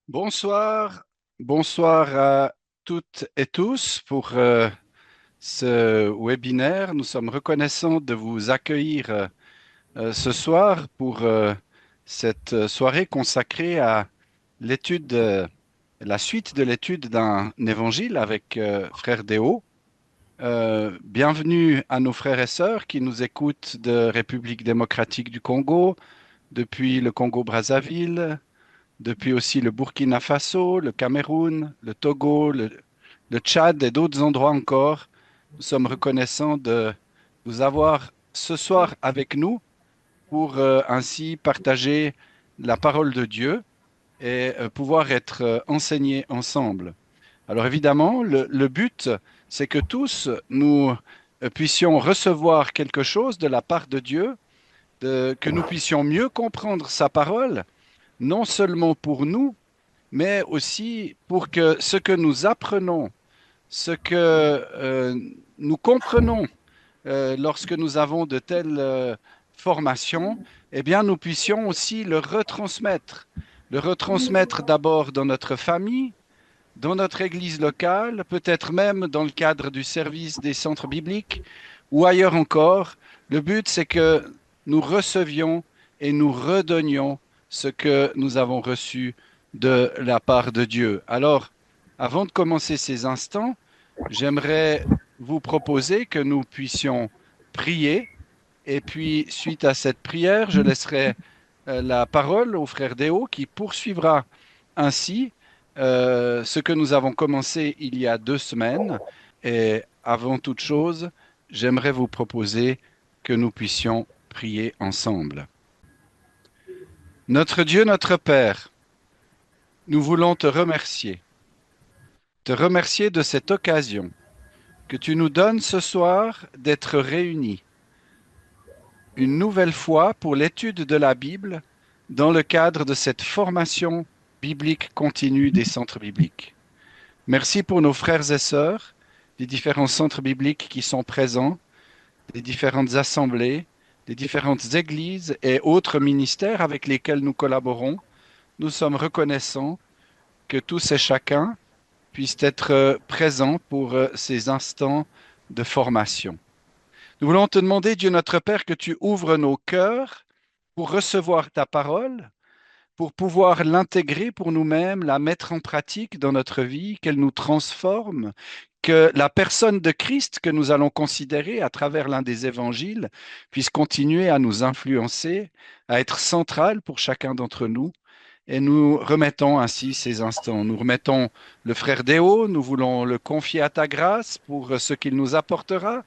Bonsoir, bonsoir à toutes et tous pour ce webinaire. Nous sommes reconnaissants de vous accueillir ce soir pour cette soirée consacrée à l'étude, la suite de l'étude d'un évangile avec Frère Déo. Bienvenue à nos frères et sœurs qui nous écoutent de République démocratique du Congo, depuis le Congo-Brazzaville, depuis aussi le Burkina Faso, le Cameroun, le Togo, le Tchad et d'autres endroits encore. Nous sommes reconnaissants de vous avoir ce soir avec nous pour ainsi partager la parole de Dieu et pouvoir être enseignés ensemble. Alors évidemment, le but, c'est que tous nous puissions recevoir quelque chose de la part de Dieu, que nous puissions mieux comprendre sa parole, non seulement pour nous, mais aussi pour que ce que nous apprenons, ce que nous comprenons lorsque nous avons de telles formations, eh bien, nous puissions aussi le retransmettre. Le retransmettre d'abord dans notre famille, dans notre église locale, peut-être même dans le cadre du service des centres bibliques ou ailleurs encore. Le but, c'est que nous recevions et nous redonnions ce que nous avons reçu de la part de Dieu. Alors, avant de commencer ces instants, j'aimerais vous proposer que nous puissions prier. Et puis, suite à cette prière, je laisserai la parole au frère Déo qui poursuivra ainsi ce que nous avons commencé il y a 2 semaines. Et avant toute chose, j'aimerais vous proposer que nous puissions prier ensemble. Notre Dieu, notre Père, nous voulons te remercier de cette occasion que tu nous donnes ce soir d'être réunis une nouvelle fois pour l'étude de la Bible dans le cadre de cette formation biblique continue des centres bibliques. Merci pour nos frères et sœurs des différents centres bibliques qui sont présents, des différentes assemblées, des différentes églises et autres ministères avec lesquels nous collaborons. Nous sommes reconnaissants que tous et chacun puissent être présents pour ces instants de formation. Nous voulons te demander, Dieu notre Père, que tu ouvres nos cœurs pour recevoir ta parole, pour pouvoir l'intégrer pour nous-mêmes, la mettre en pratique dans notre vie, qu'elle nous transforme, que la personne de Christ que nous allons considérer à travers l'un des évangiles puisse continuer à nous influencer, à être centrale pour chacun d'entre nous. Et nous remettons ainsi ces instants. Nous remettons le frère Déo, nous voulons le confier à ta grâce pour ce qu'il nous apportera.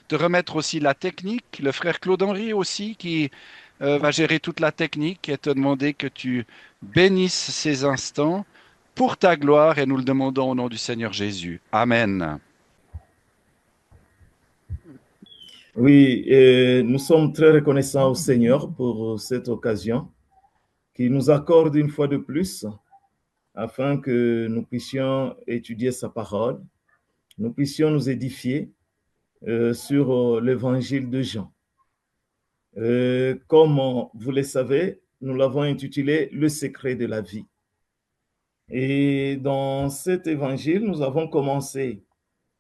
De remettre aussi la technique, le frère Claude-Henri aussi qui va gérer toute la technique et te demander que tu bénisses ces instants pour ta gloire et nous le demandons au nom du Seigneur Jésus. Amen. Oui, et nous sommes très reconnaissants au Seigneur pour cette occasion qu'il nous accorde une fois de plus afin que nous puissions étudier sa parole, nous puissions nous édifier sur l'évangile de Jean. Comme vous le savez, nous l'avons intitulé Le secret de la vie. Et dans cet évangile, nous avons commencé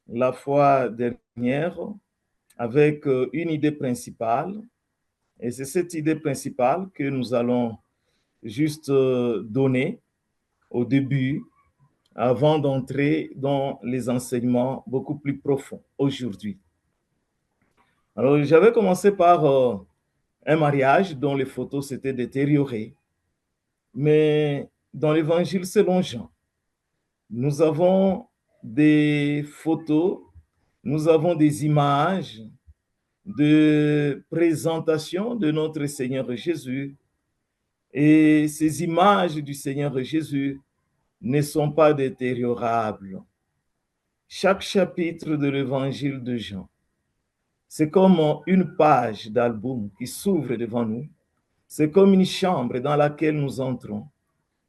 la fois dernière avec une idée principale. Et c'est cette idée principale que nous allons juste donner au début avant d'entrer dans les enseignements beaucoup plus profonds aujourd'hui. Alors, j'avais commencé par un mariage dont les photos s'étaient détériorées. Mais dans l'évangile selon Jean, nous avons des photos, nous avons des images de présentation de notre Seigneur Jésus. Et ces images du Seigneur Jésus ne sont pas détériorables. Chaque chapitre de l'évangile de Jean, c'est comme une page d'album qui s'ouvre devant nous. C'est comme une chambre dans laquelle nous entrons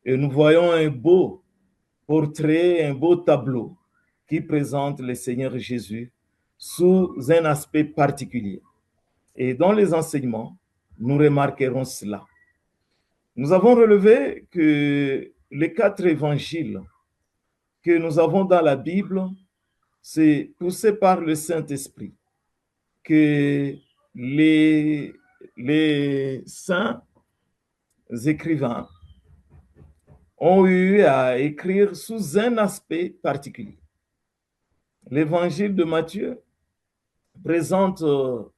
et nous voyons un beau portrait, un beau tableau qui présente le Seigneur Jésus sous un aspect particulier. Et dans les enseignements, nous remarquerons cela. Nous avons relevé que les 4 évangiles que nous avons dans la Bible, c'est poussé par le Saint-Esprit que les saints écrivains ont eu à écrire sous un aspect particulier. L'évangile de Matthieu présente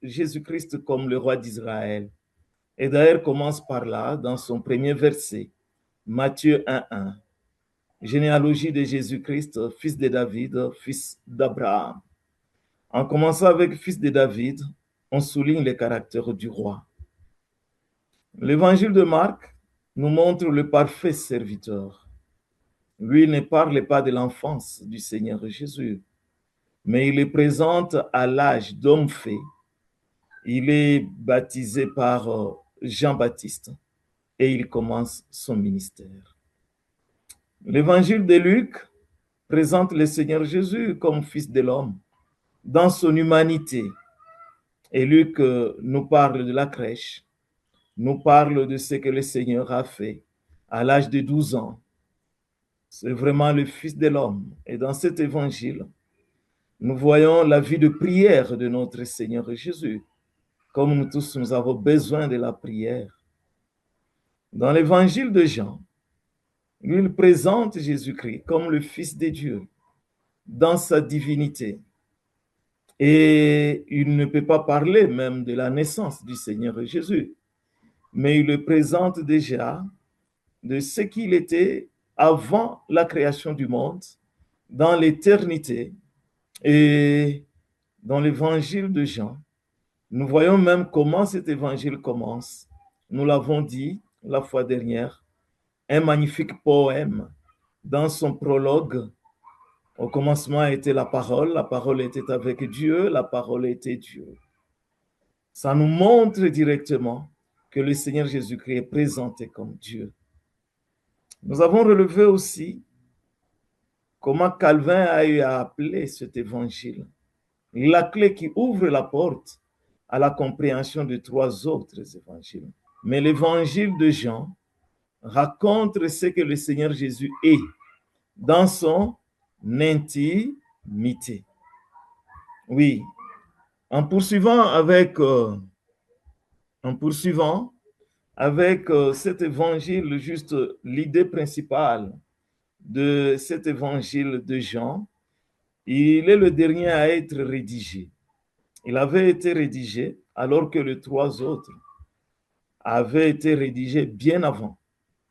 Jésus-Christ comme le roi d'Israël. Et d'ailleurs commence par là, dans son premier verset, Matthieu 1:1. Généalogie de Jésus-Christ, fils de David, fils d'Abraham. En commençant avec fils de David, on souligne le caractère du roi. L'évangile de Marc nous montre le parfait serviteur. Lui ne parle pas de l'enfance du Seigneur Jésus, mais il le présente à l'âge d'homme fait. Il est baptisé par Jean-Baptiste et il commence son ministère. L'évangile de Luc présente le Seigneur Jésus comme fils de l'homme dans son humanité. Et Luc nous parle de la crèche, nous parle de ce que le Seigneur a fait à l'âge de 12 ans. C'est vraiment le fils de l'homme. Et dans cet évangile, nous voyons la vie de prière de notre Seigneur Jésus, comme nous tous, nous avons besoin de la prière. Dans l'évangile de Jean, il présente Jésus-Christ comme le Fils de Dieu dans sa divinité. Et il ne peut pas parler même de la naissance du Seigneur Jésus, mais il le présente déjà de ce qu'il était avant la création du monde, dans l'éternité. Et dans l'évangile de Jean, nous voyons même comment cet évangile commence. Nous l'avons dit la fois dernière, un magnifique poème. Dans son prologue, au commencement était la parole était avec Dieu, la parole était Dieu. Ça nous montre directement que le Seigneur Jésus-Christ est présenté comme Dieu. Nous avons relevé aussi comment Calvin a eu à appeler cet évangile la clé qui ouvre la porte à la compréhension de 3 autres évangiles. Mais l'évangile de Jean raconte ce que le Seigneur Jésus est dans son intimité. Oui, en poursuivant avec cet évangile, juste l'idée principale de cet évangile de Jean, il est le dernier à être rédigé. Il avait été rédigé alors que les 3 autres avaient été rédigés bien avant.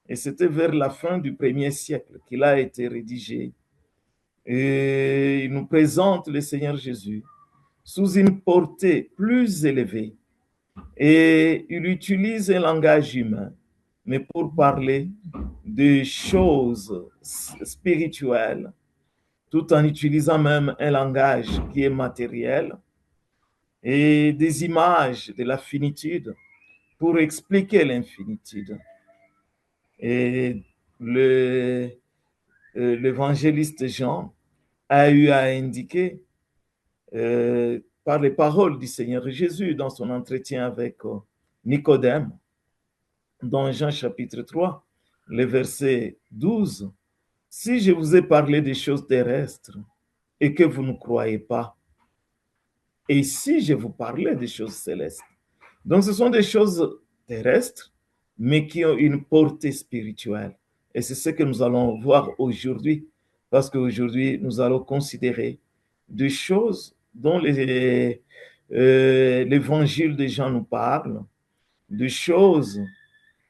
Et c'était vers la fin du 1er siècle qu'il a été rédigé. Et il nous présente le Seigneur Jésus sous une portée plus élevée. Et il utilise un langage humain, mais pour parler de choses spirituelles, tout en utilisant même un langage qui est matériel et des images de la finitude pour expliquer l'infinitude. Et l'évangéliste Jean a eu à indiquer par les paroles du Seigneur Jésus dans son entretien avec Nicodème, dans Jean chapitre 3, le verset 12, « Si je vous ai parlé des choses terrestres et que vous ne croyez pas, et si je vous parlais des choses célestes. » Donc ce sont des choses terrestres, mais qui ont une portée spirituelle. Et c'est ce que nous allons voir aujourd'hui, parce qu'aujourd'hui, nous allons considérer des choses dont l'évangile de Jean nous parle, des choses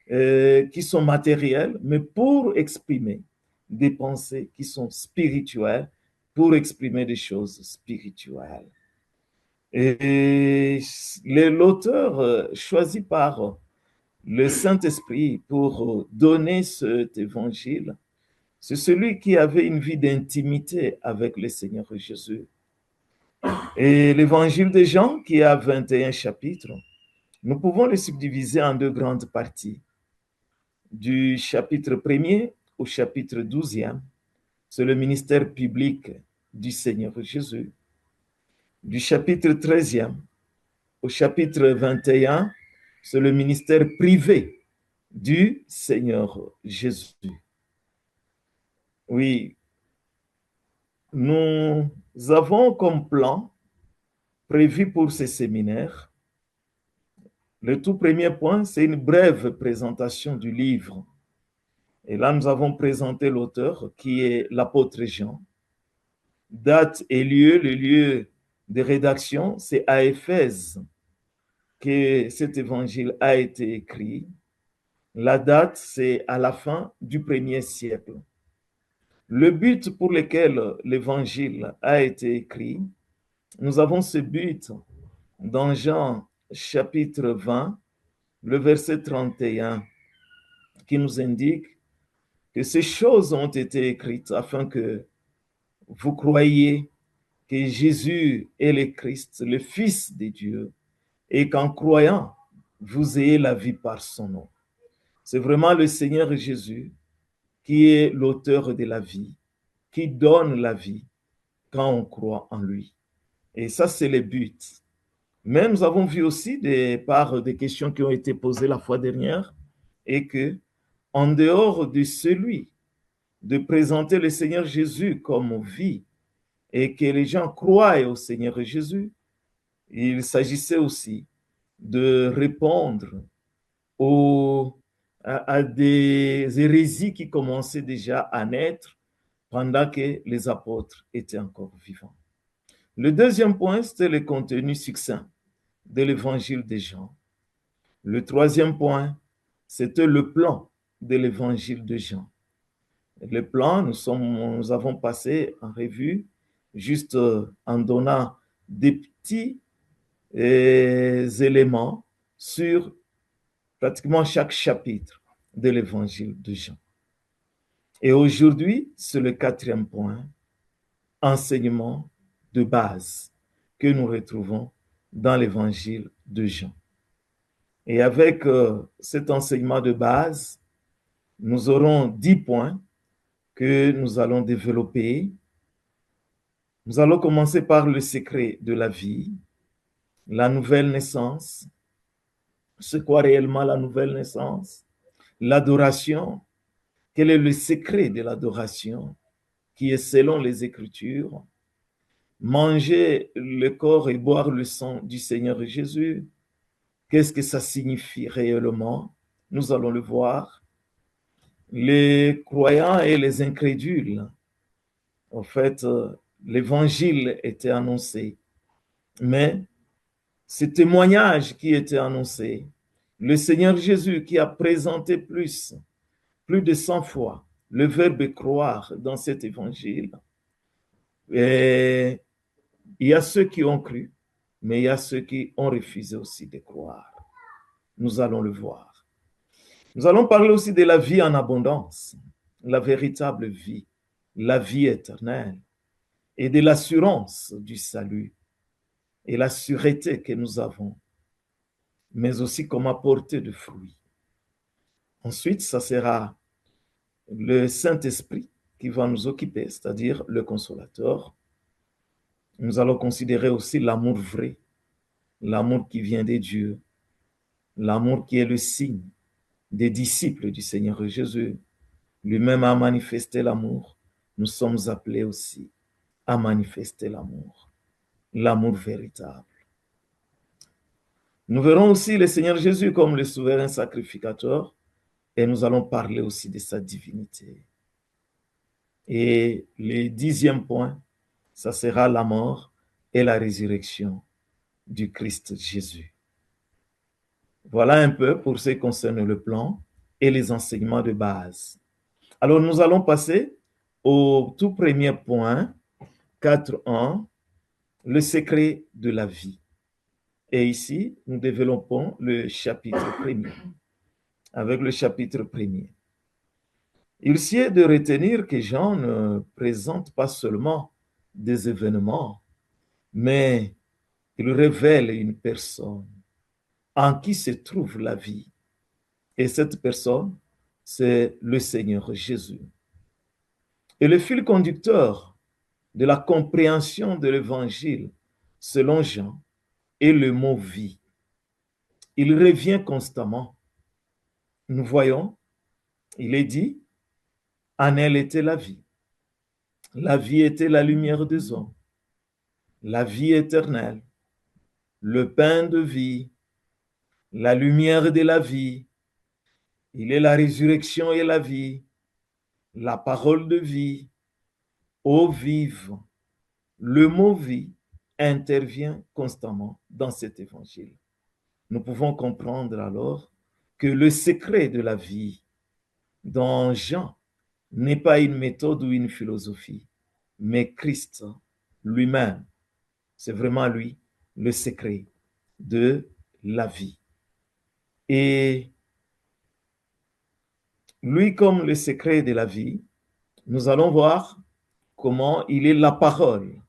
qui sont matérielles, mais pour exprimer des pensées qui sont spirituelles, pour exprimer des choses spirituelles. Et l'auteur choisi par le Saint-Esprit pour donner cet évangile, c'est celui qui avait une vie d'intimité avec le Seigneur Jésus. Et l'évangile de Jean, qui a 21 chapitres, nous pouvons le subdiviser en 2 grandes parties. Du chapitre 1er au chapitre 12e, c'est le ministère public du Seigneur Jésus. Du chapitre 13e au chapitre 21, c'est le ministère privé du Seigneur Jésus. Oui, nous avons comme plan prévu pour ce séminaire. Le tout premier point, c'est une brève présentation du livre. Et là, nous avons présenté l'auteur qui est l'apôtre Jean. Date et lieu, le lieu de rédaction, c'est à Éphèse que cet évangile a été écrit. La date, c'est à la fin du 1er siècle. Le but pour lequel l'évangile a été écrit, nous avons ce but dans Jean chapitre 20, le verset 31, qui nous indique que ces choses ont été écrites afin que vous croyiez que Jésus est le Christ, le Fils de Dieu, et qu'en croyant, vous ayez la vie par son nom. C'est vraiment le Seigneur Jésus qui est l'auteur de la vie, qui donne la vie quand on croit en lui. Et ça, c'est le but. Mais nous avons vu aussi par des questions qui ont été posées la fois dernière, et que, en dehors de celui de présenter le Seigneur Jésus comme vie, et que les gens croient au Seigneur Jésus, il s'agissait aussi de répondre à des hérésies qui commençaient déjà à naître pendant que les apôtres étaient encore vivants. Le deuxième point, c'était le contenu succinct de l'évangile de Jean. Le troisième point, c'était le plan de l'évangile de Jean. Le plan, nous avons passé en revue juste en donnant des petits éléments sur pratiquement chaque chapitre de l'évangile de Jean. Et aujourd'hui, c'est le quatrième point, enseignement de base que nous retrouvons dans l'évangile de Jean. Et avec cet enseignement de base, nous aurons 10 points que nous allons développer. Nous allons commencer par le secret de la vie, la nouvelle naissance. C'est quoi réellement la nouvelle naissance? L'adoration. Quel est le secret de l'adoration qui est selon les Écritures? Manger le corps et boire le sang du Seigneur Jésus. Qu'est-ce que ça signifie réellement? Nous allons le voir. Les croyants et les incrédules, en fait, l'évangile était annoncé, mais ce témoignage qui était annoncé, le Seigneur Jésus qui a présenté plus de 100 fois le verbe croire dans cet évangile, et il y a ceux qui ont cru, mais il y a ceux qui ont refusé aussi de croire. Nous allons le voir. Nous allons parler aussi de la vie en abondance, la véritable vie, la vie éternelle, et de l'assurance du salut et la sûreté que nous avons, mais aussi comment porter de fruits. Ensuite, ça sera le Saint-Esprit qui va nous occuper, c'est-à-dire le consolateur. Nous allons considérer aussi l'amour vrai, l'amour qui vient de Dieu, l'amour qui est le signe des disciples du Seigneur Jésus. Lui-même a manifesté l'amour. Nous sommes appelés aussi à manifester l'amour, l'amour véritable. Nous verrons aussi le Seigneur Jésus comme le souverain sacrificateur et nous allons parler aussi de sa divinité. Et le 10e point, ça sera la mort et la résurrection du Christ Jésus. Voilà un peu pour ce qui concerne le plan et les enseignements de base. Alors, nous allons passer au tout premier point, 4.1, le secret de la vie. Et ici, nous développons le chapitre premier. Avec le chapitre premier. Il sied de retenir que Jean ne présente pas seulement des événements, mais il révèle une personne en qui se trouve la vie. Et cette personne, c'est le Seigneur Jésus. Et le fil conducteur de la compréhension de l'évangile, selon Jean, est le mot vie. Il revient constamment. Nous voyons, il est dit, en elle était la vie. La vie était la lumière des hommes, la vie éternelle, le pain de vie, la lumière de la vie. Il est la résurrection et la vie, la parole de vie, eau vive. Le mot vie intervient constamment dans cet évangile. Nous pouvons comprendre alors que le secret de la vie dans Jean n'est pas une méthode ou une philosophie, mais Christ lui-même. C'est vraiment lui le secret de la vie. Et lui, comme le secret de la vie, nous allons voir comment il est la parole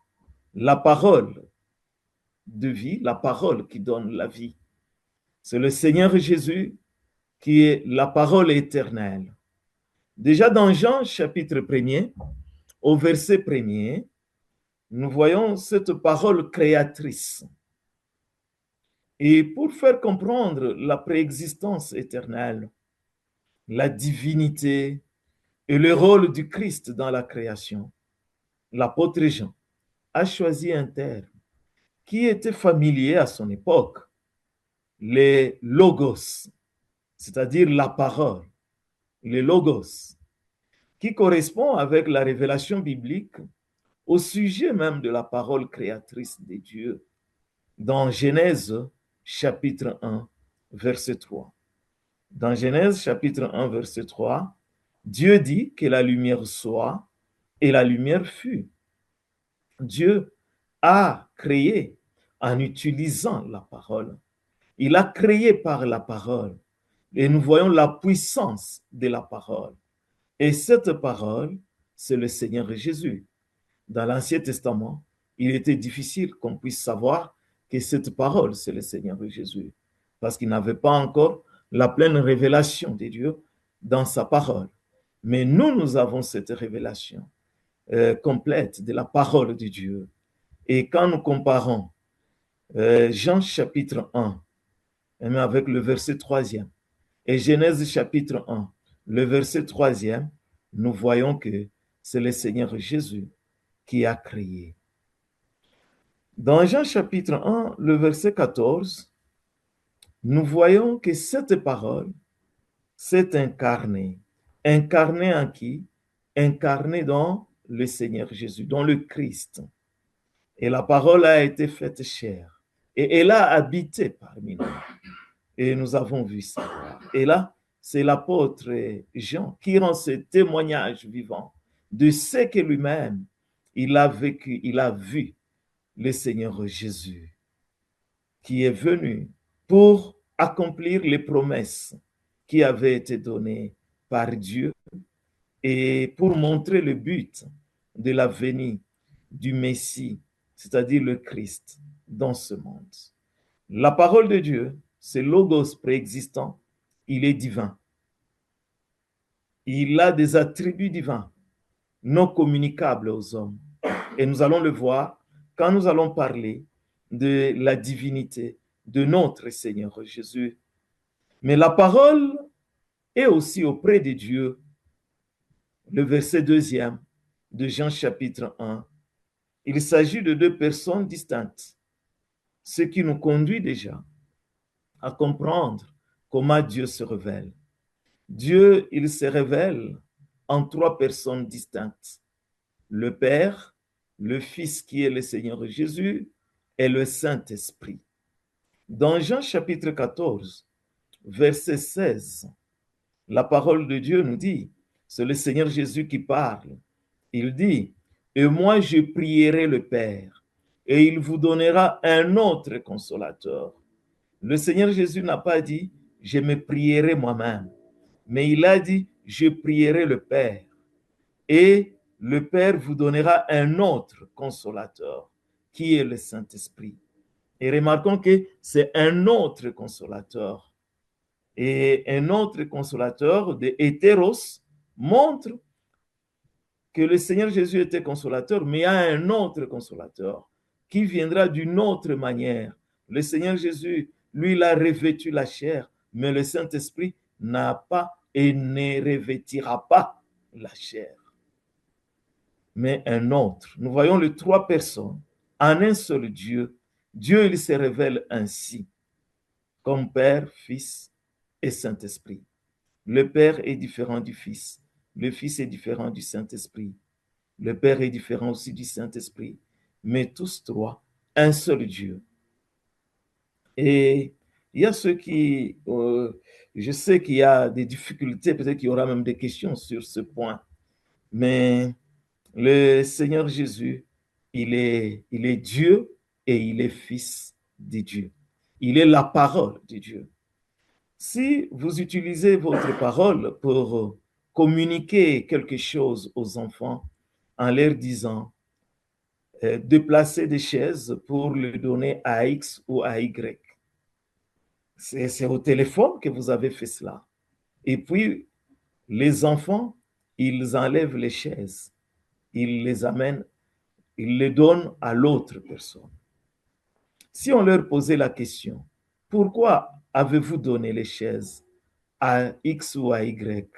de vie, la parole qui donne la vie. C'est le Seigneur Jésus qui est la parole éternelle. Déjà dans Jean chapitre 1er, au verset 1er, nous voyons cette parole créatrice. Et pour faire comprendre la préexistence éternelle, la divinité et le rôle du Christ dans la création, l'apôtre Jean a choisi un terme qui était familier à son époque, les logos, c'est-à-dire la parole, les logos, qui correspond avec la révélation biblique au sujet même de la parole créatrice de Dieu dans Genèse chapitre 1, verset 3. Dans Genèse chapitre 1, verset 3, Dieu dit que la lumière soit et la lumière fut. Dieu a créé en utilisant la parole. Il a créé par la parole. Et nous voyons la puissance de la parole. Et cette parole, c'est le Seigneur Jésus. Dans l'Ancien Testament, il était difficile qu'on puisse savoir que cette parole, c'est le Seigneur Jésus, parce qu'il n'avait pas encore la pleine révélation de Dieu dans sa parole. Mais nous avons cette révélation complète de la parole de Dieu. Et quand nous comparons Jean chapitre 1, avec le verset 3e, et Genèse chapitre 1, le verset 3e, nous voyons que c'est le Seigneur Jésus qui a créé. Dans Jean chapitre 1, le verset 14, nous voyons que cette parole s'est incarnée. Incarnée en qui? Incarnée dans le Seigneur Jésus, dans le Christ. Et la parole a été faite chair. Et elle a habité parmi nous. Et nous avons vu ça. Et là, c'est l'apôtre Jean qui rend ce témoignage vivant de ce que lui-même, il a vécu, il a vu le Seigneur Jésus qui est venu pour accomplir les promesses qui avaient été données par Dieu et pour montrer le but de la venue du Messie, c'est-à-dire le Christ, dans ce monde. La parole de Dieu, c'est Logos préexistant, il est divin. Il a des attributs divins, non communicables aux hommes. Et nous allons le voir quand nous allons parler de la divinité de notre Seigneur Jésus. Mais la parole est aussi auprès de Dieu. Le verset 2e de Jean chapitre 1. Il s'agit de deux personnes distinctes, ce qui nous conduit déjà à comprendre comment Dieu se révèle. Dieu, il se révèle en trois personnes distinctes. Le Père, le Fils qui est le Seigneur Jésus et le Saint-Esprit. Dans Jean chapitre 14, verset 16, la parole de Dieu nous dit, c'est le Seigneur Jésus qui parle. Il dit, « Et moi je prierai le Père, et il vous donnera un autre consolateur. » Le Seigneur Jésus n'a pas dit, « Je me prierai moi-même », mais il a dit, « Je prierai le Père, et le Père vous donnera un autre consolateur, qui est le Saint-Esprit. » Et remarquons que c'est un autre consolateur. Et un autre consolateur de hétéros montre que le Seigneur Jésus était consolateur, mais il y a un autre consolateur qui viendra d'une autre manière. Le Seigneur Jésus, lui, il a revêtu la chair, mais le Saint-Esprit n'a pas et ne revêtira pas la chair. mais un autre. Nous voyons les trois personnes en un seul Dieu. Dieu, il se révèle ainsi, comme Père, Fils et Saint-Esprit. Le Père est différent du Fils. Le Fils est différent du Saint-Esprit. Le Père est différent aussi du Saint-Esprit. Mais tous trois, un seul Dieu. Et il y a ceux qui, je sais qu'il y a des difficultés, peut-être qu'il y aura même des questions sur ce point, mais le Seigneur Jésus, il est Dieu et il est Fils de Dieu. Il est la parole de Dieu. Si vous utilisez votre parole pour communiquer quelque chose aux enfants en leur disant déplacer des chaises pour le donner à X ou à Y, c'est au téléphone que vous avez fait cela. Et puis, les enfants, ils enlèvent les chaises, ils les amènent, ils les donnent à l'autre personne. Si on leur posait la question, pourquoi avez-vous donné les chaises à X ou à Y?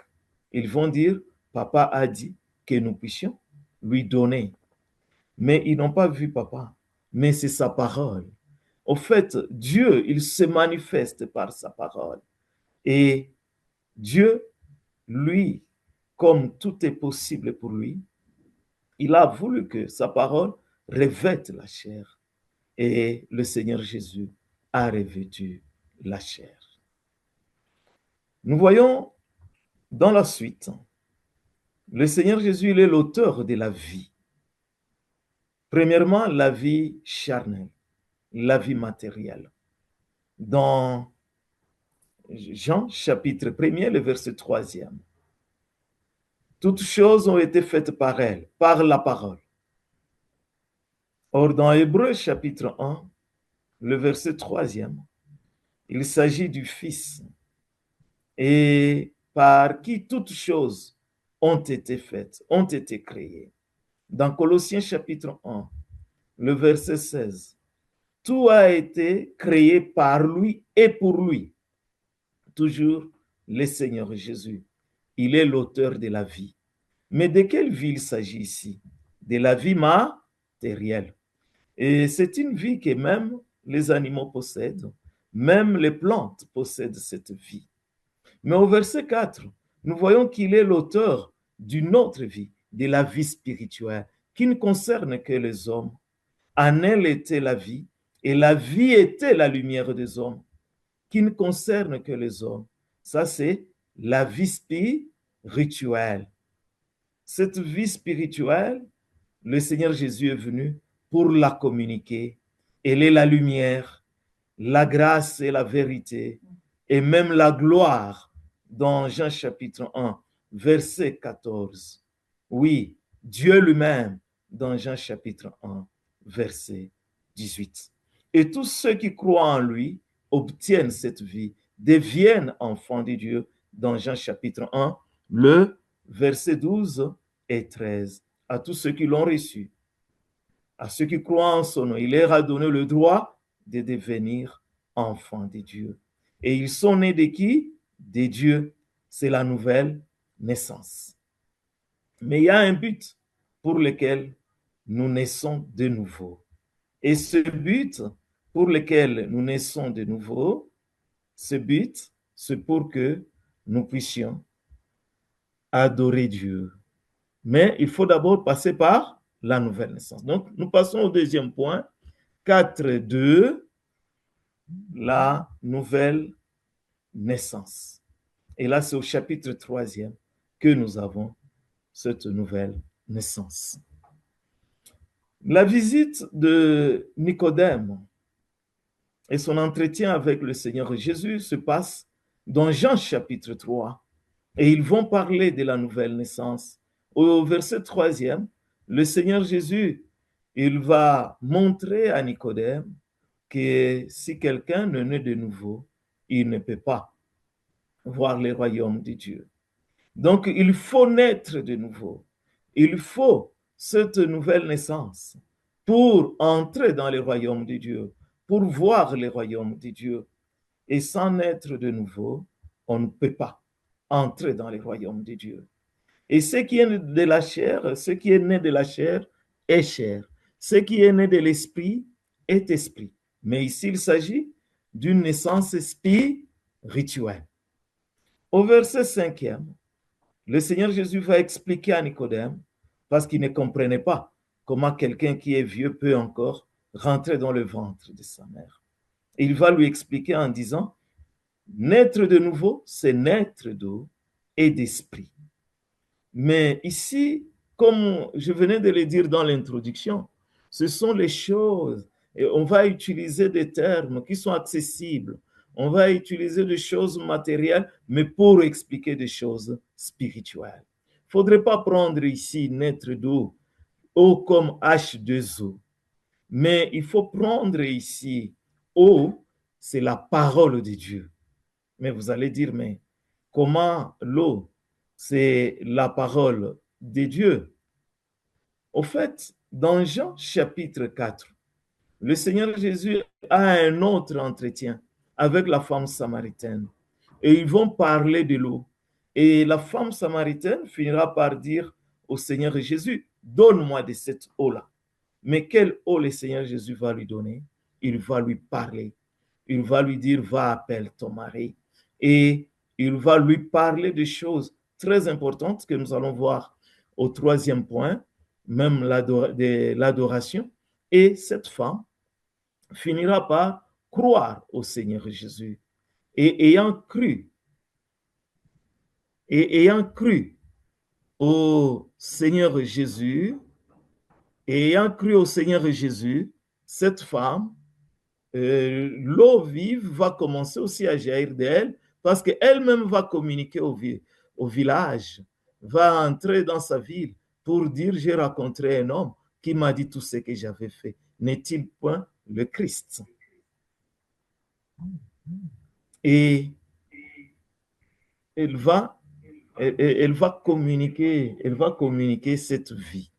Ils vont dire, papa a dit que nous puissions lui donner. Mais ils n'ont pas vu papa, mais c'est sa parole. Au fait, Dieu, il se manifeste par sa parole. Et Dieu, lui, comme tout est possible pour lui, il a voulu que sa parole revête la chair. Et le Seigneur Jésus a revêtu la chair. Nous voyons dans la suite, le Seigneur Jésus, il est l'auteur de la vie. Premièrement, la vie charnelle, la vie matérielle. Dans Jean chapitre 1er, le verset 3e, toutes choses ont été faites par elle, par la parole. Or, dans Hébreux chapitre 1, le verset 3e, il s'agit du Fils, et par qui toutes choses ont été faites, ont été créées. Dans Colossiens chapitre 1, le verset 16, tout a été créé par lui et pour lui. Toujours le Seigneur Jésus. Il est l'auteur de la vie. Mais de quelle vie il s'agit ici? De la vie matérielle. Et c'est une vie que même les animaux possèdent, même les plantes possèdent cette vie. Mais au verset 4, nous voyons qu'il est l'auteur d'une autre vie, de la vie spirituelle, qui ne concerne que les hommes. En elle était la vie, et la vie était la lumière des hommes, qui ne concerne que les hommes. Ça, c'est la vie spirituelle. Cette vie spirituelle, le Seigneur Jésus est venu pour la communiquer. Elle est la lumière, la grâce et la vérité, et même la gloire, dans Jean chapitre 1, verset 14. Oui, Dieu lui-même, dans Jean chapitre 1, verset 18. Et tous ceux qui croient en lui obtiennent cette vie, deviennent enfants de Dieu, dans Jean chapitre 1, le verset 12 et 13. À tous ceux qui l'ont reçu, à ceux qui croient en son nom, il leur a donné le droit de devenir enfants de Dieu. Et ils sont nés de qui? De Dieu. C'est la nouvelle naissance. Mais il y a un but pour lequel nous naissons de nouveau. Et ce but pour lequel nous naissons de nouveau, ce but, c'est pour que nous puissions adorer Dieu. Mais il faut d'abord passer par la nouvelle naissance. Donc, nous passons au deuxième point, 4.2, la nouvelle naissance. Et là, c'est au chapitre 3e que nous avons cette nouvelle naissance. La visite de Nicodème et son entretien avec le Seigneur Jésus se passe dans Jean chapitre 3. Et ils vont parler de la nouvelle naissance. Au verset 3e, le Seigneur Jésus, il va montrer à Nicodème que si quelqu'un ne naît de nouveau, il ne peut pas voir le royaume de Dieu. Donc, il faut naître de nouveau. Il faut cette nouvelle naissance pour entrer dans le royaume de Dieu, pour voir le royaume de Dieu. Et sans naître de nouveau, on ne peut pas entrer dans le royaume de Dieu. Et ce qui est de la chair, ce qui est né de la chair est chair. Ce qui est né de l'esprit est esprit. Mais ici, il s'agit d'une naissance spirituelle. Au verset 5e, le Seigneur Jésus va expliquer à Nicodème, parce qu'il ne comprenait pas comment quelqu'un qui est vieux peut encore rentrer dans le ventre de sa mère. Et il va lui expliquer en disant, naître de nouveau, c'est naître d'eau et d'esprit. Mais ici, comme je venais de le dire dans l'introduction, ce sont les choses, et on va utiliser des termes qui sont accessibles, on va utiliser des choses matérielles, mais pour expliquer des choses spirituelles. Il ne faudrait pas prendre ici naître d'eau, eau comme H2O, mais il faut prendre ici eau, c'est la parole de Dieu. Mais vous allez dire, mais comment l'eau, c'est la parole de Dieu? Au fait, dans Jean chapitre 4, le Seigneur Jésus a un autre entretien avec la femme samaritaine. Et ils vont parler de l'eau. Et la femme samaritaine finira par dire au Seigneur Jésus, donne-moi de cette eau-là. Mais quelle eau le Seigneur Jésus va lui donner? Il va lui parler. Il va lui dire, va, appelle ton mari. Et il va lui parler de choses très importantes que nous allons voir au troisième point, même de l'adoration. Et cette femme finira par croire au Seigneur Jésus. Et ayant cru au Seigneur Jésus, cette femme, l'eau vive va commencer aussi à jaillir d'elle parce qu'elle-même va communiquer au village, va entrer dans sa ville pour dire, j'ai rencontré un homme qui m'a dit tout ce que j'avais fait. N'est-il point le Christ? Et elle va communiquer cette vie.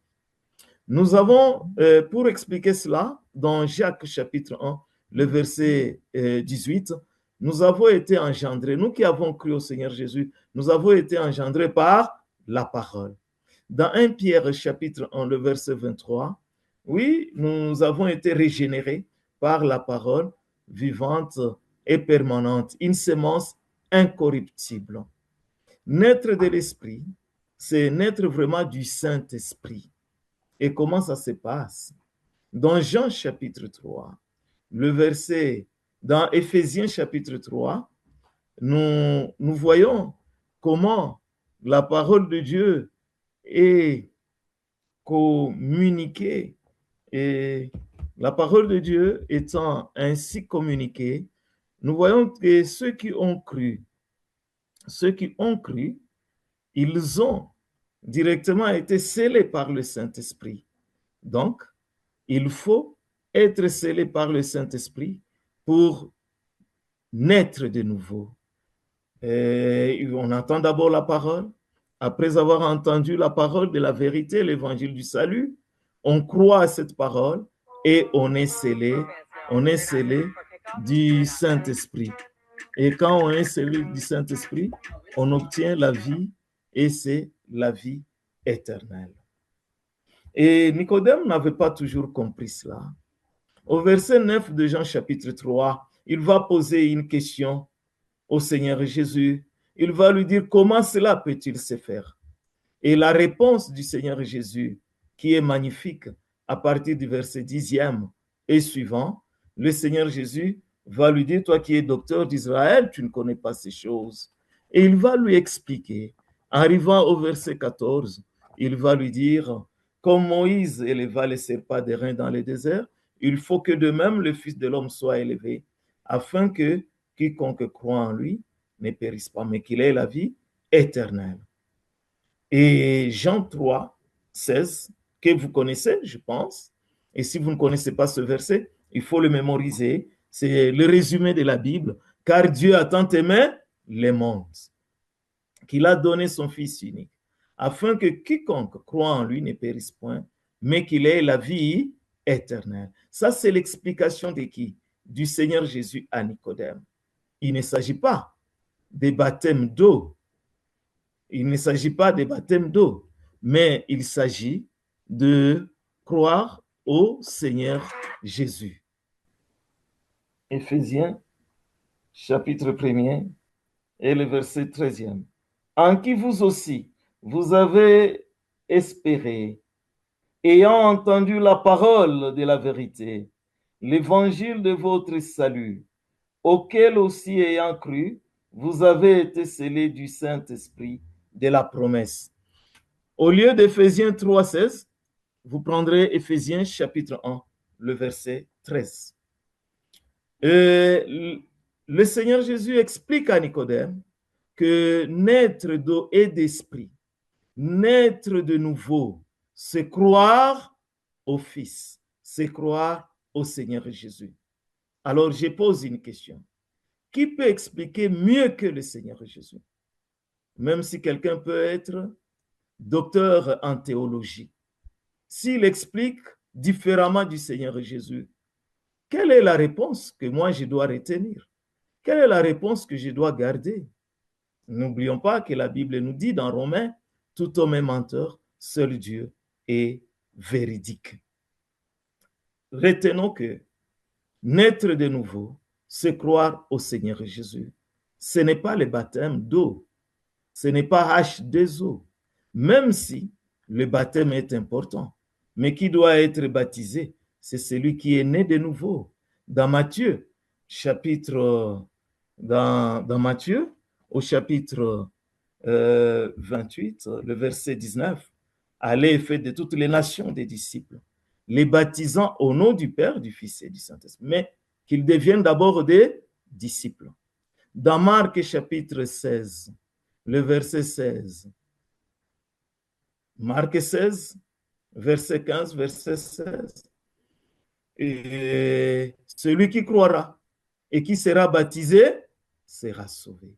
Nous avons, pour expliquer cela, dans Jacques chapitre 1, le verset 18, nous avons été engendrés, nous qui avons cru au Seigneur Jésus, nous avons été engendrés par la parole. Dans 1 Pierre chapitre 1, le verset 23, oui, nous avons été régénérés par la parole vivante et permanente, une semence incorruptible. Naître de l'esprit, c'est naître vraiment du Saint-Esprit. Et comment ça se passe? Dans Jean chapitre 3, le verset, dans Éphésiens chapitre 3, nous voyons comment la parole de Dieu est communiquée. Et la parole de Dieu étant ainsi communiquée, nous voyons que ceux qui ont cru, ils ont directement été scellés par le Saint-Esprit. Donc, il faut être scellé par le Saint-Esprit pour naître de nouveau. Et on entend d'abord la parole. Après avoir entendu la parole de la vérité, l'évangile du salut, on croit à cette parole et on est scellé du Saint-Esprit. Et quand on est scellé du Saint-Esprit, on obtient la vie et c'est la vie éternelle. Et Nicodème n'avait pas toujours compris cela. Au verset 9 de Jean chapitre 3, il va poser une question au Seigneur Jésus. Il va lui dire comment cela peut-il se faire? Et la réponse du Seigneur Jésus, qui est magnifique, à partir du verset 10e et suivant, le Seigneur Jésus va lui dire, toi qui es docteur d'Israël, tu ne connais pas ces choses. Et il va lui expliquer. Arrivant au verset 14, il va lui dire, comme Moïse éleva les serpents d'airain dans le désert, il faut que de même le Fils de l'homme soit élevé, afin que quiconque croit en lui ne périsse pas, mais qu'il ait la vie éternelle. Et Jean 3, 16, que vous connaissez, je pense, et si vous ne connaissez pas ce verset, il faut le mémoriser, c'est le résumé de la Bible, car Dieu a tant aimé le monde, qu'il a donné son Fils unique, afin que quiconque croit en lui ne périsse point, mais qu'il ait la vie éternelle. Ça, c'est l'explication de qui? Du Seigneur Jésus à Nicodème. Il ne s'agit pas des baptêmes d'eau il ne s'agit pas de baptême d'eau, mais il s'agit de croire au Seigneur Jésus. Éphésiens, chapitre 1er et le verset 13e. En qui vous aussi, vous avez espéré, ayant entendu la parole de la vérité, l'évangile de votre salut, auquel aussi ayant cru, vous avez été scellés du Saint-Esprit de la promesse. Au lieu d'Éphésiens 3,16, vous prendrez Éphésiens chapitre 1, le verset 13. Le Seigneur Jésus explique à Nicodème que naître d'eau et d'esprit, naître de nouveau, c'est croire au Fils, c'est croire au Seigneur Jésus. Alors je pose une question. Qui peut expliquer mieux que le Seigneur Jésus? Même si quelqu'un peut être docteur en théologie, s'il explique différemment du Seigneur Jésus, quelle est la réponse que moi je dois retenir? Quelle est la réponse que je dois garder? N'oublions pas que la Bible nous dit dans Romains, tout homme est menteur, seul Dieu est véridique. Retenons que naître de nouveau, c'est croire au Seigneur Jésus. Ce n'est pas le baptême d'eau, ce n'est pas H2O, même si le baptême est important. Mais qui doit être baptisé? C'est celui qui est né de nouveau. Dans Matthieu, dans Matthieu, au chapitre 28, le verset 19, allez et faites de toutes les nations des disciples, les baptisant au nom du Père, du Fils et du Saint-Esprit, mais qu'ils deviennent d'abord des disciples. Dans Marc chapitre 16, le verset 16, Marc 16, verset 15, verset 16, et celui qui croira et qui sera baptisé sera sauvé.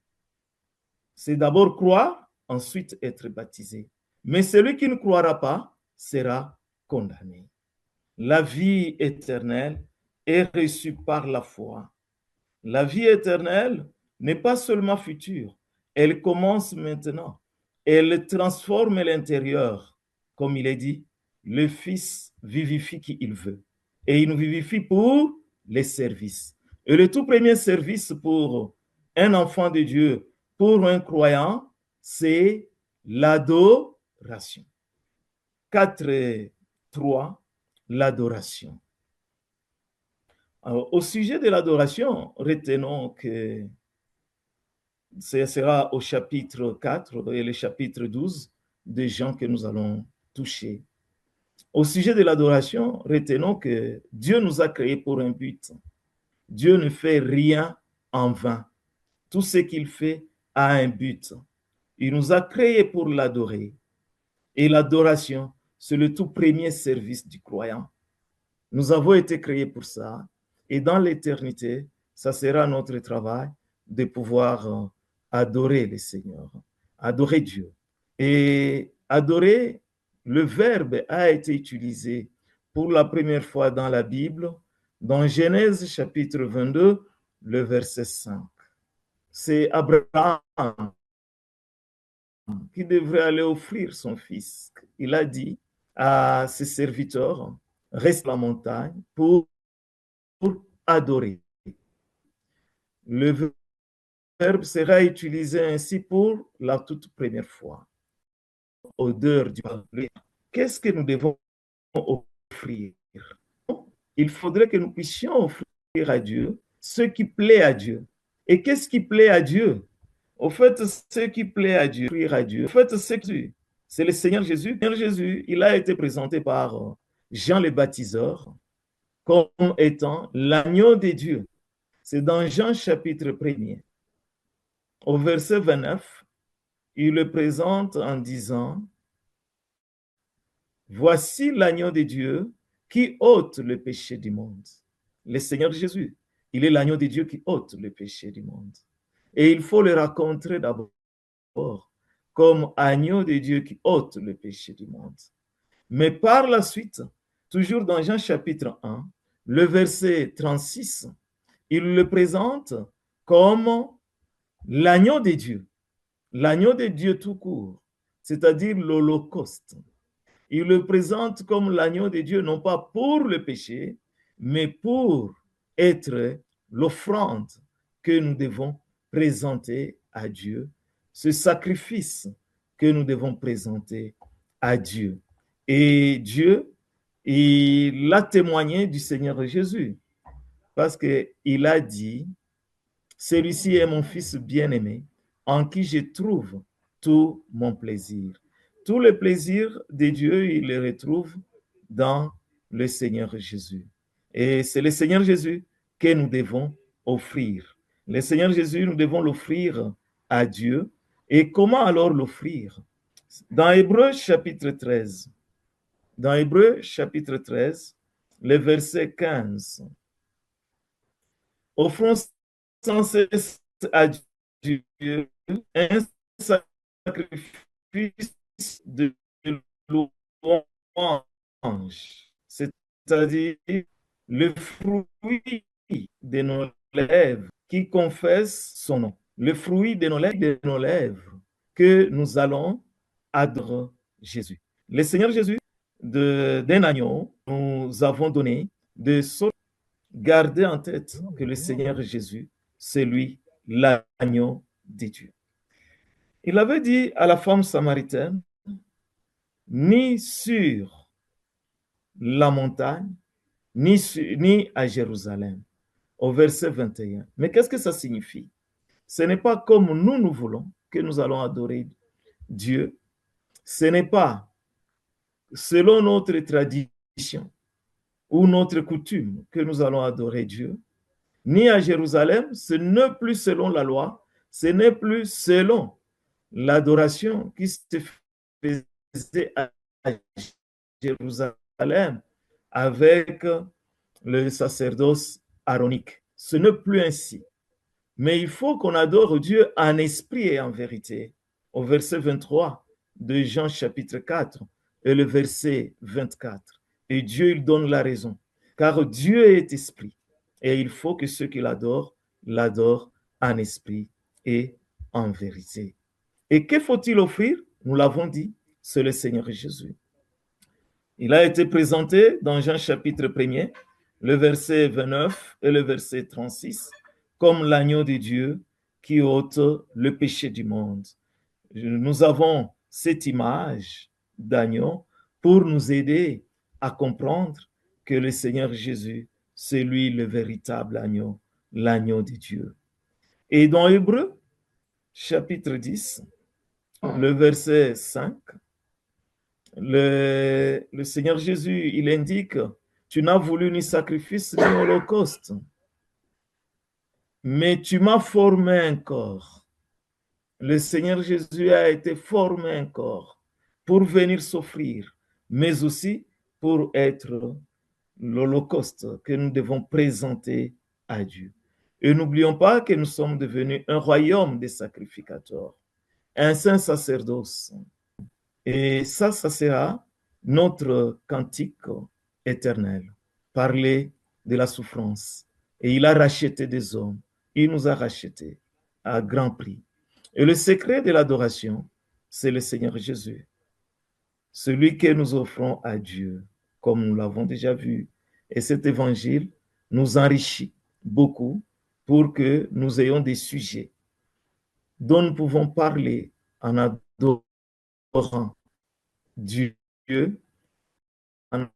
C'est d'abord croire, ensuite être baptisé. Mais celui qui ne croira pas sera condamné. La vie éternelle est reçue par la foi. La vie éternelle n'est pas seulement future, elle commence maintenant. Elle transforme l'intérieur. Comme il est dit, le Fils vivifie qui il veut. Et il nous vivifie pour les services. Et le tout premier service pour un enfant de Dieu, pour un croyant, c'est l'adoration. 4.3, l'adoration. Alors, au sujet de l'adoration, retenons que ce sera au chapitre 4 et le chapitre 12 de Jean que nous allons toucher. Au sujet de l'adoration, retenons que Dieu nous a créés pour un but. Dieu ne fait rien en vain. Tout ce qu'il fait a un but. Il nous a créés pour l'adorer. Et l'adoration, c'est le tout premier service du croyant. Nous avons été créés pour ça. Et dans l'éternité, ça sera notre travail de pouvoir adorer le Seigneur, adorer Dieu. Et adorer, le verbe a été utilisé pour la première fois dans la Bible, dans Genèse chapitre 22, le verset 5. C'est Abraham qui devrait aller offrir son fils. Il a dit à ses serviteurs, reste à la montagne pour adorer. Le verbe sera utilisé ainsi pour la toute première fois. Odeur du parler. Qu'est-ce que nous devons offrir? Il faudrait que nous puissions offrir à Dieu ce qui plaît à Dieu. Et qu'est-ce qui plaît à Dieu? Au fait, ce qui plaît à Dieu, offrir à Dieu. Au fait, c'est le Seigneur Jésus. Le Seigneur Jésus, il a été présenté par Jean le baptiseur comme étant l'agneau de Dieu. C'est dans Jean chapitre 1er. Au verset 29, il le présente en disant, voici l'agneau de Dieu qui ôte le péché du monde. Le Seigneur Jésus, il est l'agneau de Dieu qui ôte le péché du monde. Et il faut le rencontrer d'abord comme agneau de Dieu qui ôte le péché du monde. Mais par la suite, toujours dans Jean chapitre 1, le verset 36, il le présente comme l'agneau de Dieu. l'agneau de Dieu tout court, c'est-à-dire l'Holocauste. Il le présente comme l'agneau de Dieu, non pas pour le péché, mais pour être l'offrande que nous devons présenter à Dieu, ce sacrifice que nous devons présenter à Dieu. Et Dieu, il a témoigné du Seigneur Jésus, parce qu'il a dit, celui-ci est mon fils bien-aimé, en qui je trouve tout mon plaisir. Tout le plaisir de Dieu, il le retrouve dans le Seigneur Jésus. Et c'est le Seigneur Jésus que nous devons offrir. Le Seigneur Jésus, nous devons l'offrir à Dieu. Et comment alors l'offrir? Dans Hébreux chapitre 13, le verset 15, offrons sans cesse à Dieu un sacrifice de louange, c'est-à-dire le fruit de nos lèvres qui confesse son nom, le fruit de nos lèvres que nous allons adorer Jésus. Le Seigneur Jésus, d'un agneau, nous avons donné de garder en tête que le Seigneur Jésus, c'est lui, l'agneau de Dieu. Il avait dit à la femme samaritaine, ni sur la montagne, ni à Jérusalem, au verset 21. Mais qu'est-ce que ça signifie? Ce n'est pas comme nous voulons que nous allons adorer Dieu. Ce n'est pas selon notre tradition ou notre coutume que nous allons adorer Dieu, ni à Jérusalem, ce n'est plus selon la loi, ce n'est plus selon l'adoration qui se faisait à Jérusalem avec le sacerdoce aaronique. Ce n'est plus ainsi. Mais il faut qu'on adore Dieu en esprit et en vérité. Au verset 23 de Jean chapitre 4 et le verset 24. Et Dieu, il donne la raison. Car Dieu est esprit. Et il faut que ceux qui l'adorent en esprit et en vérité. Et que faut-il offrir? Nous l'avons dit, c'est le Seigneur Jésus. Il a été présenté dans Jean chapitre 1er, le verset 29 et le verset 36, comme l'agneau de Dieu qui ôte le péché du monde. Nous avons cette image d'agneau pour nous aider à comprendre que le Seigneur Jésus, c'est lui le véritable agneau, l'agneau de Dieu. Et dans Hébreux, chapitre 10, le verset 5, le Seigneur Jésus, il indique, tu n'as voulu ni sacrifice ni holocauste, mais tu m'as formé un corps. Le Seigneur Jésus a été formé un corps pour venir s'offrir, mais aussi pour être l'holocauste que nous devons présenter à Dieu. Et n'oublions pas que nous sommes devenus un royaume des sacrificateurs, un saint sacerdoce. Et ça sera notre cantique éternel. Parler de la souffrance. Et il a racheté des hommes. Il nous a rachetés à grand prix. Et le secret de l'adoration, c'est le Seigneur Jésus. Celui que nous offrons à Dieu, comme nous l'avons déjà vu. Et cet évangile nous enrichit beaucoup pour que nous ayons des sujets dont nous pouvons parler en adorant Dieu, en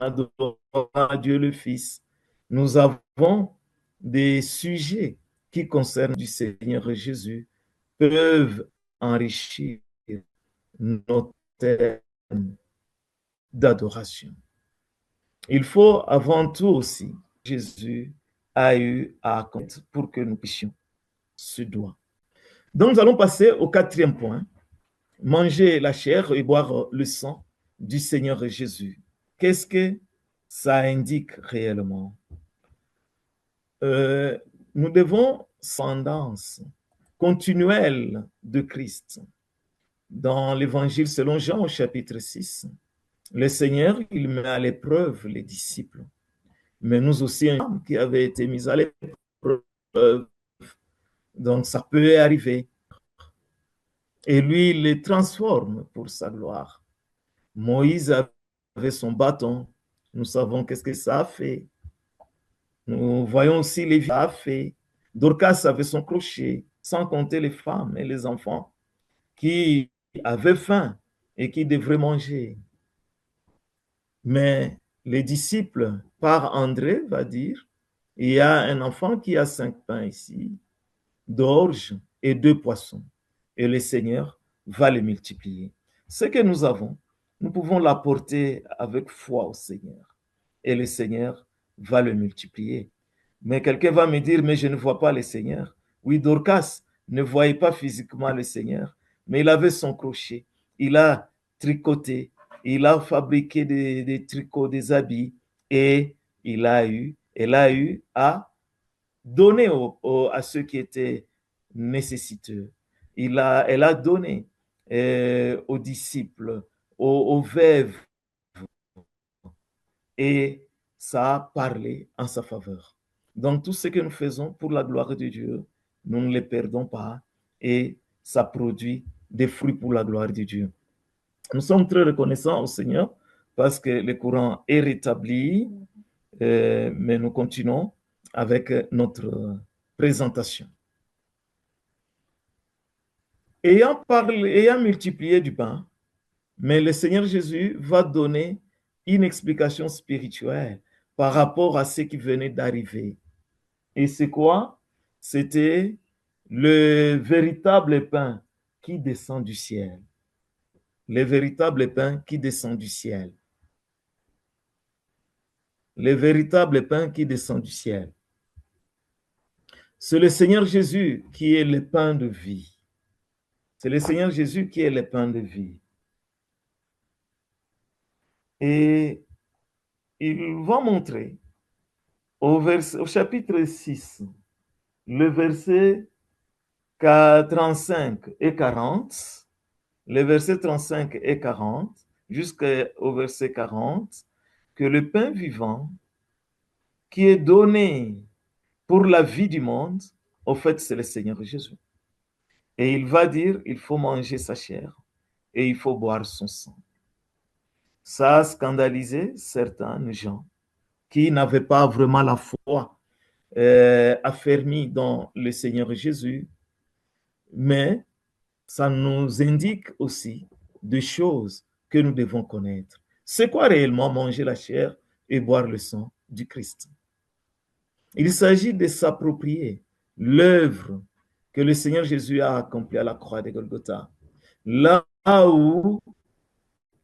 adorant Dieu le Fils. Nous avons des sujets qui concernent du Seigneur Jésus, peuvent enrichir nos thèmes d'adoration. Il faut avant tout aussi, Jésus a eu à accomplir pour que nous puissions se doigt. Donc nous allons passer au quatrième point, manger la chair et boire le sang du Seigneur Jésus. Qu'est-ce que ça indique réellement? Nous devons tendance continuelle de Christ. Dans l'évangile selon Jean au chapitre 6, le Seigneur, il met à l'épreuve les disciples. Mais nous aussi, un homme qui avait été mis à l'épreuve. Donc, ça peut arriver. et lui, il les transforme pour sa gloire. Moïse avait son bâton. Nous savons qu'est-ce que ça a fait. Nous voyons aussi les vies a fait. Dorcas avait son crochet, sans compter les femmes et les enfants qui avaient faim et qui devraient manger. Mais les disciples, par André, va dire, il y a un enfant qui a 5 pains ici, d'orge et 2 poissons. Et le Seigneur va les multiplier. Ce que nous avons, nous pouvons l'apporter avec foi au Seigneur. Et le Seigneur va le multiplier. Mais quelqu'un va me dire, mais je ne vois pas le Seigneur. Oui, Dorcas ne voyait pas physiquement le Seigneur, mais il avait son crochet. Il a tricoté, il a fabriqué des tricots, des habits, et elle a eu à donner à ceux qui étaient nécessiteux. Elle a donné aux disciples, aux veuves, et ça a parlé en sa faveur. Donc, tout ce que nous faisons pour la gloire de Dieu, nous ne les perdons pas et ça produit des fruits pour la gloire de Dieu. Nous sommes très reconnaissants au Seigneur parce que le courant est rétabli, mais nous continuons avec notre présentation. Ayant multiplié du pain, mais le Seigneur Jésus va donner une explication spirituelle par rapport à ce qui venait d'arriver. Et c'est quoi? C'était le véritable pain qui descend du ciel. Le véritable pain qui descend du ciel. Le véritable pain qui descend du ciel. C'est le Seigneur Jésus qui est le pain de vie. C'est le Seigneur Jésus qui est le pain de vie. Et il va montrer au chapitre 6, le verset 35 et 40, les versets 35 et 40, jusqu'au verset 40, que le pain vivant qui est donné pour la vie du monde, au fait, c'est le Seigneur Jésus. Et il va dire, il faut manger sa chair et il faut boire son sang. Ça a scandalisé certains gens qui n'avaient pas vraiment la foi affermie dans le Seigneur Jésus, mais ça nous indique aussi des choses que nous devons connaître. C'est quoi réellement manger la chair et boire le sang du Christ? Il s'agit de s'approprier l'œuvre que le Seigneur Jésus a accomplie à la croix de Golgotha. Là où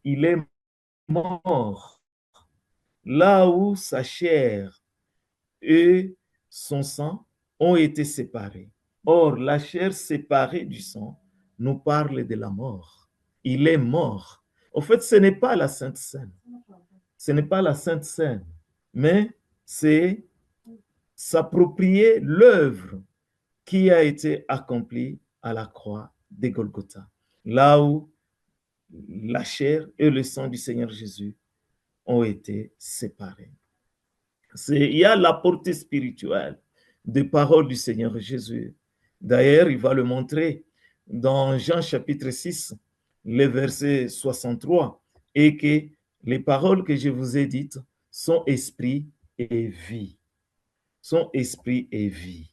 il est mort, là où sa chair et son sang ont été séparés. Or, la chair séparée du sang nous parle de la mort. Il est mort. En fait, ce n'est pas la Sainte Seine. Ce n'est pas la Sainte Seine, mais c'est s'approprier l'œuvre qui a été accomplie à la croix de Golgotha, là où la chair et le sang du Seigneur Jésus ont été séparés. Il y a la portée spirituelle des paroles du Seigneur Jésus. D'ailleurs, il va le montrer dans Jean chapitre 6, le verset 63, et que les paroles que je vous ai dites sont esprit et vie. Sont esprit et vie.